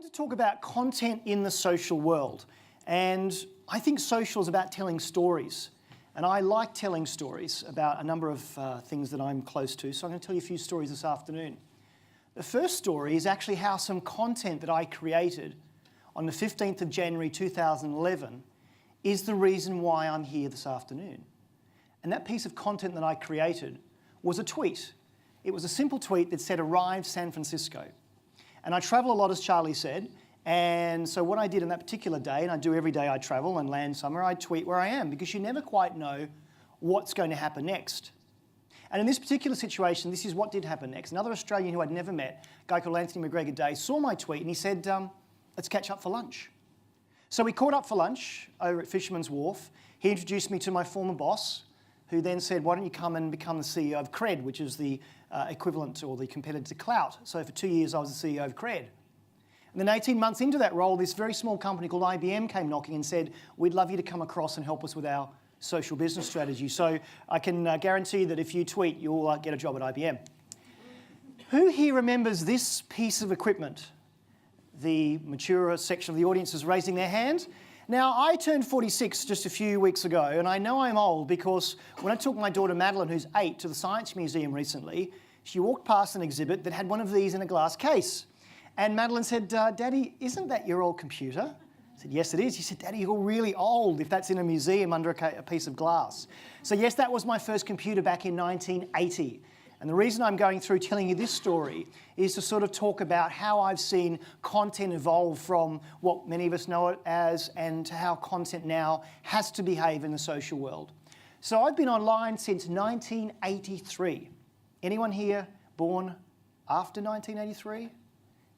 to talk about content in the social world. And I think social is about telling stories. And I like telling stories about a number of things that I'm close to. So I'm going to tell you a few stories this afternoon. The first story is actually how some content that I created on the 15th of January 2011 is the reason why I'm here this afternoon. And that piece of content that I created was a tweet. It was a simple tweet that said, "Arrive San Francisco." And I travel a lot, as Charlie said, and so what I did on that particular day, and I do every day I travel and land somewhere, I tweet where I am, because you never quite know what's going to happen next. And in this particular situation, this is what did happen next. Another Australian who I'd never met, a guy called Anthony McGregor Day, saw my tweet and he said, let's catch up for lunch. So we caught up for lunch over at Fisherman's Wharf. He introduced me to my former boss, who then said, why don't you come and become the CEO of Cred, which is the equivalent or the competitor to Clout. So for 2 years, I was the CEO of Cred. And then 18 months into that role, this very small company called IBM came knocking and said, we'd love you to come across and help us with our social business strategy. So I can guarantee that if you tweet, you'll get a job at IBM. Who here remembers this piece of equipment? The mature section of the audience is raising their hand. Now, I turned 46 just a few weeks ago, and I know I'm old because when I took my daughter Madeline, who's 8, to the Science Museum recently, she walked past an exhibit that had one of these in a glass case. And Madeline said, Daddy, isn't that your old computer? I said, yes, it is. He said, Daddy, you're really old if that's in a museum under a piece of glass. So yes, that was my first computer back in 1980. And the reason I'm going through telling you this story is to sort of talk about how I've seen content evolve from what many of us know it as and to how content now has to behave in the social world. So I've been online since 1983. Anyone here born after 1983?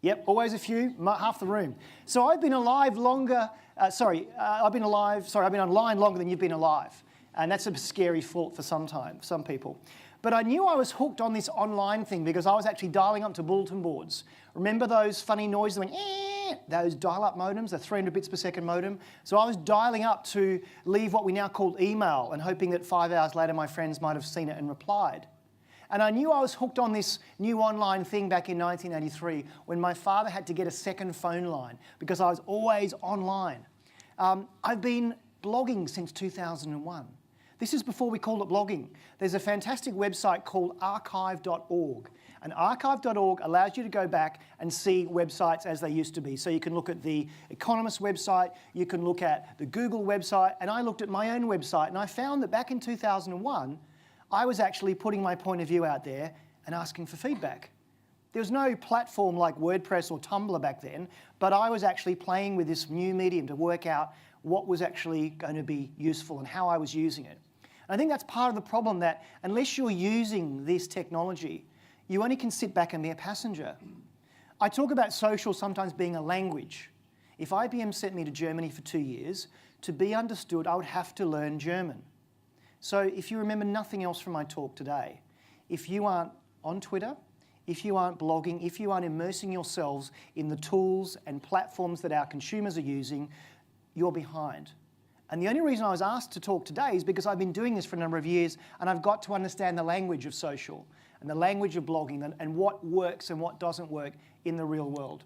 Yep, always a few, half the room. So I've been alive longer, I've been online longer than you've been alive. And that's a scary thought for some people. But I knew I was hooked on this online thing because I was actually dialing up to bulletin boards. Remember those funny noises that went, those dial-up modems, the 300 bits per second modem? So I was dialing up to leave what we now call email and hoping that 5 hours later my friends might have seen it and replied. And I knew I was hooked on this new online thing back in 1983 when my father had to get a second phone line because I was always online. I've been blogging since 2001. This is before we called it blogging. There's a fantastic website called archive.org. And archive.org allows you to go back and see websites as they used to be. So you can look at the Economist website, you can look at the Google website, and I looked at my own website and I found that back in 2001, I was actually putting my point of view out there and asking for feedback. There was no platform like WordPress or Tumblr back then, but I was actually playing with this new medium to work out what was actually going to be useful and how I was using it. I think that's part of the problem, that unless you're using this technology, you only can sit back and be a passenger. I talk about social sometimes being a language. If IBM sent me to Germany for 2 years, to be understood, I would have to learn German. So if you remember nothing else from my talk today, if you aren't on Twitter, if you aren't blogging, if you aren't immersing yourselves in the tools and platforms that our consumers are using, you're behind. And the only reason I was asked to talk today is because I've been doing this for a number of years and I've got to understand the language of social and the language of blogging and what works and what doesn't work in the real world.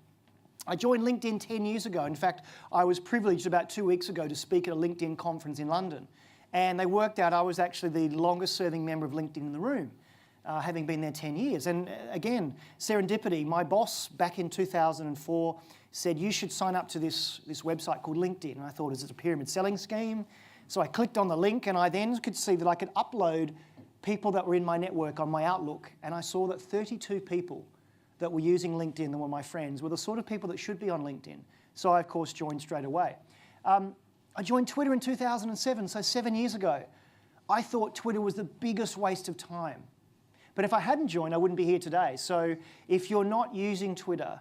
I joined LinkedIn 10 years ago. In fact, I was privileged about 2 weeks ago to speak at a LinkedIn conference in London. And they worked out I was actually the longest serving member of LinkedIn in the room, having been there 10 years. And again, serendipity, my boss back in 2004 said, you should sign up to this website called LinkedIn. And I thought, is it a pyramid selling scheme? So I clicked on the link and I then could see that I could upload people that were in my network on my Outlook. And I saw that 32 people that were using LinkedIn that were my friends were the sort of people that should be on LinkedIn. So I, of course, joined straight away. I joined Twitter in 2007, so 7 years ago. I thought Twitter was the biggest waste of time. But if I hadn't joined, I wouldn't be here today. So if you're not using Twitter,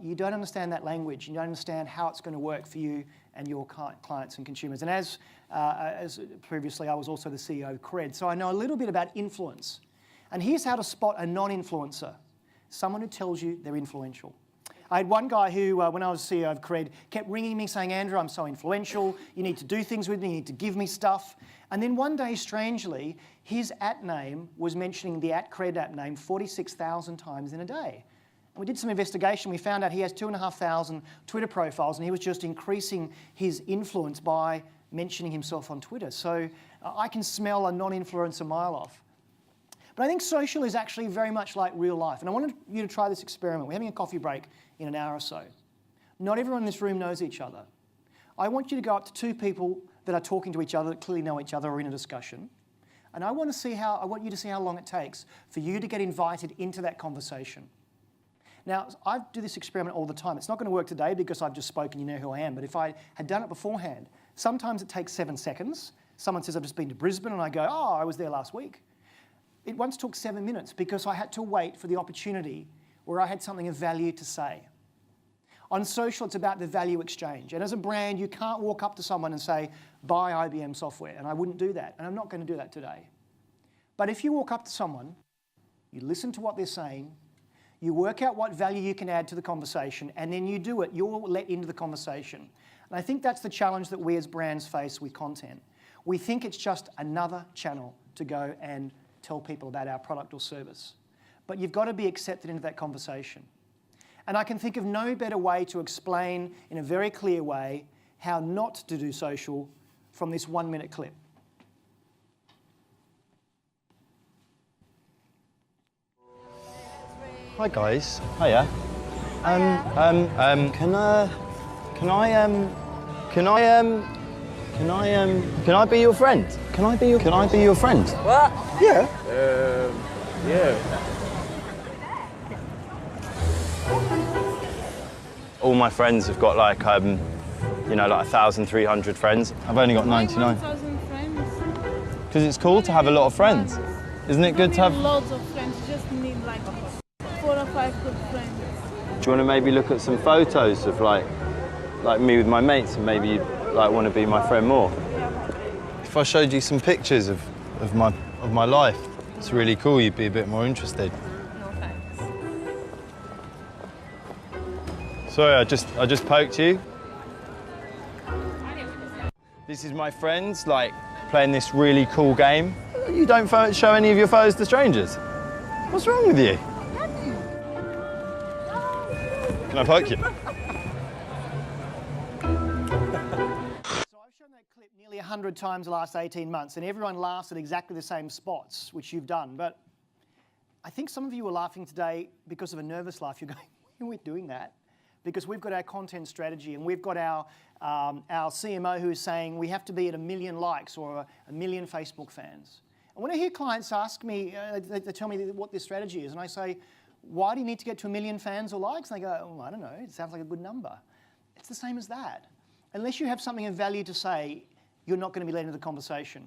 you don't understand that language. You don't understand how it's going to work for you and your clients and consumers. And as previously, I was also the CEO of Cred, so I know a little bit about influence. And here's how to spot a non-influencer, someone who tells you they're influential. I had one guy who, when I was CEO of Cred, kept ringing me saying, Andrew, I'm so influential, you need to do things with me, you need to give me stuff. And then one day, strangely, his @ name was mentioning the @Cred app name 46,000 times in a day. We did some investigation. We found out he has 2,500 Twitter profiles, and he was just increasing his influence by mentioning himself on Twitter. So I can smell a non-influencer a mile off. But I think social is actually very much like real life. And I wanted you to try this experiment. We're having a coffee break in an hour or so. Not everyone in this room knows each other. I want you to go up to two people that are talking to each other, that clearly know each other, or in a discussion. And I want you to see how long it takes for you to get invited into that conversation. Now, I do this experiment all the time. It's not going to work today because I've just spoken, you know who I am. But if I had done it beforehand, sometimes it takes 7 seconds. Someone says, I've just been to Brisbane, and I go, oh, I was there last week. It once took 7 minutes because I had to wait for the opportunity where I had something of value to say. On social, it's about the value exchange. And as a brand, you can't walk up to someone and say, buy IBM software. And I wouldn't do that. And I'm not going to do that today. But if you walk up to someone, you listen to what they're saying, you work out what value you can add to the conversation, and then you do it. You're let into the conversation. And I think that's the challenge that we as brands face with content. We think it's just another channel to go and tell people about our product or service. But you've got to be accepted into that conversation. And I can think of no better way to explain in a very clear way how not to do social from this 1-minute clip. Hi guys. Hiya. Can I be your friend? Can I be your friend? What? Yeah. Yeah. All my friends have got like, you know, like 1,300 friends. I've only got 99. 1,000 friends. Because it's cool to have a lot of friends. Isn't it good to have? Loads of friends. You just need like 4 or 5 good friends. Do you want to maybe look at some photos of like me with my mates, and maybe you'd like want to be my friend more? If I showed you some pictures of my life, it's really cool. You'd be a bit more interested. No thanks. Sorry, I just poked you. This is my friends, like, playing this really cool game. You don't show any of your photos to strangers. What's wrong with you? Can I poke you? So I've shown that clip nearly 100 times the last 18 months, and everyone laughs at exactly the same spots, which you've done. But I think some of you are laughing today because of a nervous laugh. You're going, why are we doing that? Because we've got our content strategy, and we've got our CMO who is saying we have to be at 1 million likes or 1 million Facebook fans. And when I hear clients ask me, they tell me what their strategy is, and I say, why do you need to get to 1 million fans or likes? And they go, oh, I don't know, it sounds like a good number. It's the same as that. Unless you have something of value to say, you're not going to be led into the conversation.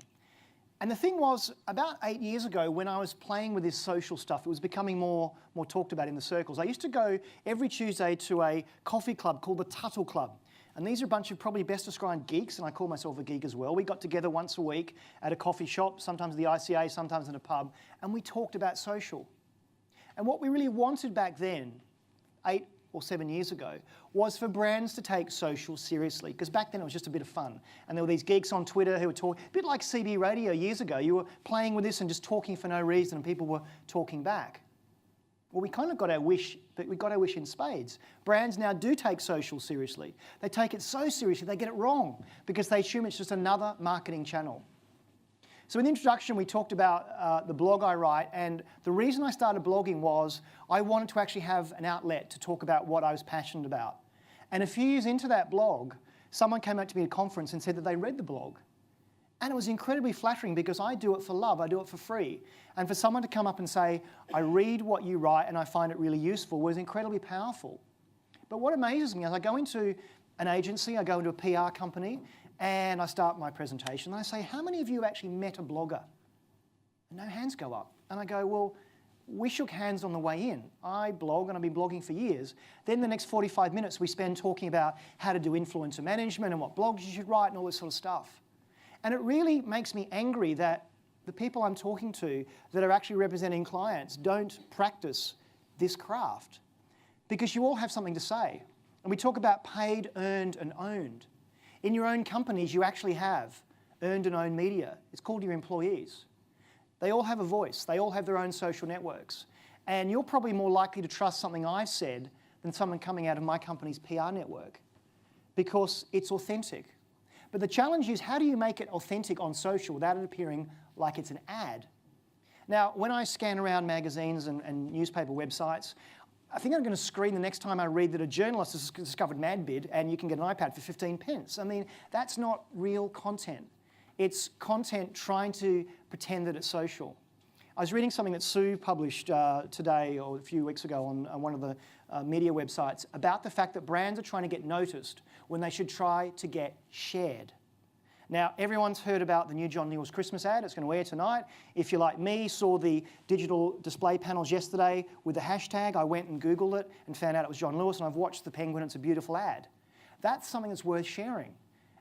And the thing was, about 8 years ago, when I was playing with this social stuff, it was becoming more talked about in the circles. I used to go every Tuesday to a coffee club called the Tuttle Club. And these are a bunch of probably best described geeks, and I call myself a geek as well. We got together once a week at a coffee shop, sometimes the ICA, sometimes in a pub, and we talked about social. And what we really wanted back then, 8 or 7 years ago, was for brands to take social seriously. Because back then it was just a bit of fun. And there were these geeks on Twitter who were talking, a bit like CB radio years ago. You were playing with this and just talking for no reason, and people were talking back. Well, we kind of got our wish, but we got our wish in spades. Brands now do take social seriously. They take it so seriously they get it wrong because they assume it's just another marketing channel. So in the introduction, we talked about the blog I write, and the reason I started blogging was I wanted to actually have an outlet to talk about what I was passionate about. And a few years into that blog, someone came up to me at a conference and said that they read the blog. And it was incredibly flattering because I do it for love, I do it for free. And for someone to come up and say, I read what you write and I find it really useful, was incredibly powerful. But what amazes me is I go into an agency, I go into a PR company, and I start my presentation, and I say, how many of you actually met a blogger? And no hands go up. And I go, well, we shook hands on the way in. I blog, and I've been blogging for years. Then the next 45 minutes we spend talking about how to do influencer management and what blogs you should write and all this sort of stuff. And it really makes me angry that the people I'm talking to that are actually representing clients don't practice this craft. Because you all have something to say. And we talk about paid, earned, and owned. In your own companies, you actually have earned and owned media. It's called your employees. They all have a voice. They all have their own social networks. And you're probably more likely to trust something I've said than someone coming out of my company's PR network because it's authentic. But the challenge is, how do you make it authentic on social without it appearing like it's an ad? Now, when I scan around magazines and newspaper websites, I think I'm going to scream the next time I read that a journalist has discovered MadBid and you can get an iPad for 15 pence. I mean, that's not real content. It's content trying to pretend that it's social. I was reading something that Sue published today or a few weeks ago on one of the media websites about the fact that brands are trying to get noticed when they should try to get shared. Now, everyone's heard about the new John Lewis Christmas ad. It's going to air tonight. If you're like me, saw the digital display panels yesterday with the hashtag, I went and Googled it and found out it was John Lewis, and I've watched the Penguin. It's a beautiful ad. That's something that's worth sharing.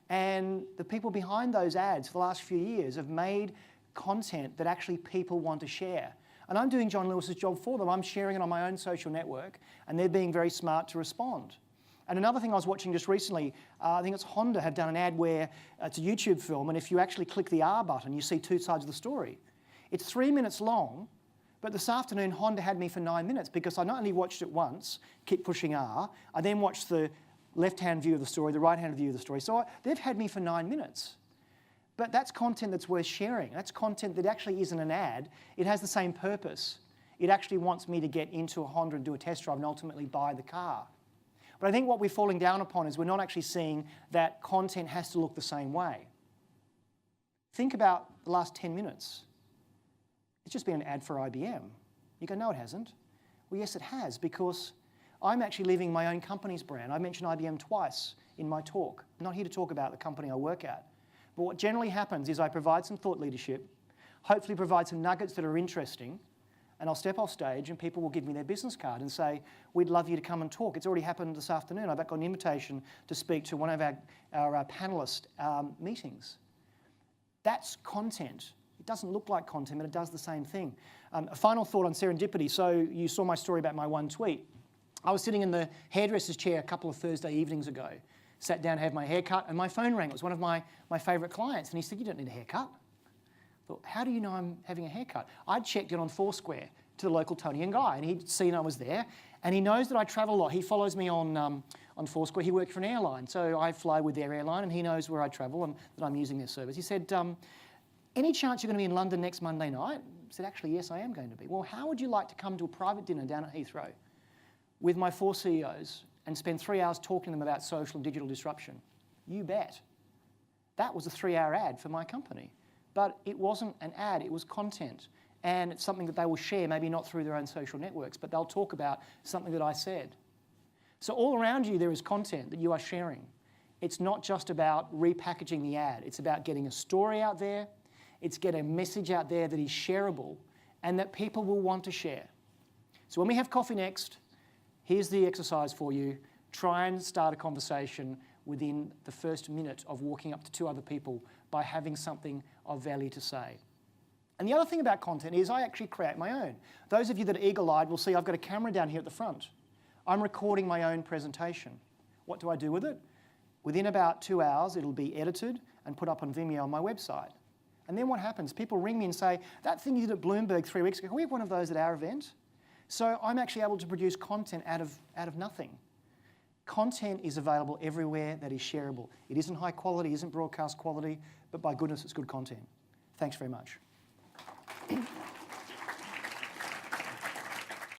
And the people behind those ads for the last few years have made content that actually people want to share. And I'm doing John Lewis's job for them. I'm sharing it on my own social network, and they're being very smart to respond. And another thing I was watching just recently, I think it's Honda have done an ad where it's a YouTube film, and if you actually click the R button, you see two sides of the story. It's 3 minutes long, but this afternoon Honda had me for 9 minutes because I not only watched it once, keep pushing R, I then watched the left-hand view of the story, the right-hand view of the story. So they've had me for 9 minutes. But that's content that's worth sharing. That's content that actually isn't an ad. It has the same purpose. It actually wants me to get into a Honda and do a test drive and ultimately buy the car. But I think what we're falling down upon is we're not actually seeing that content has to look the same way. Think about the last 10 minutes. It's just been an ad for IBM. You go, no, it hasn't. Well, yes, it has, because I'm actually leaving my own company's brand. I mentioned IBM twice in my talk. I'm not here to talk about the company I work at. But what generally happens is I provide some thought leadership, hopefully provide some nuggets that are interesting, and I'll step off stage and people will give me their business card and say, we'd love you to come and talk. It's already happened this afternoon. I've got an invitation to speak to one of our panelist meetings. That's content. It doesn't look like content, but it does the same thing. A final thought on serendipity. So you saw my story about my one tweet. I was sitting in the hairdresser's chair a couple of Thursday evenings ago, sat down to have my hair cut, and my phone rang. It was one of my favourite clients, and he said, you don't need a haircut. I thought, how do you know I'm having a haircut? I'd checked it on Foursquare to the local Tony and Guy, and he'd seen I was there, and he knows that I travel a lot. He follows me on Foursquare. He worked for an airline, so I fly with their airline, and he knows where I travel and that I'm using their service. He said, any chance you're going to be in London next Monday night? I said, actually, yes, I am going to be. Well, how would you like to come to a private dinner down at Heathrow with my 4 CEOs and spend 3 hours talking to them about social and digital disruption? You bet. That was a 3-hour ad for my company. But it wasn't an ad, it was content. And it's something that they will share, maybe not through their own social networks, but they'll talk about something that I said. So all around you there is content that you are sharing. It's not just about repackaging the ad. It's about getting a story out there. It's getting a message out there that is shareable and that people will want to share. So when we have coffee next, here's the exercise for you. Try and start a conversation within the first minute of walking up to 2 other people by having something of value to say. And the other thing about content is I actually create my own. Those of you that are eagle-eyed will see I've got a camera down here at the front. I'm recording my own presentation. What do I do with it? Within about 2 hours, it'll be edited and put up on Vimeo on my website. And then what happens? People ring me and say, that thing you did at Bloomberg 3 weeks ago, can we have one of those at our event? So I'm actually able to produce content out of nothing. Content is available everywhere that is shareable. It isn't high quality, isn't broadcast quality, but by goodness, it's good content. Thanks very much.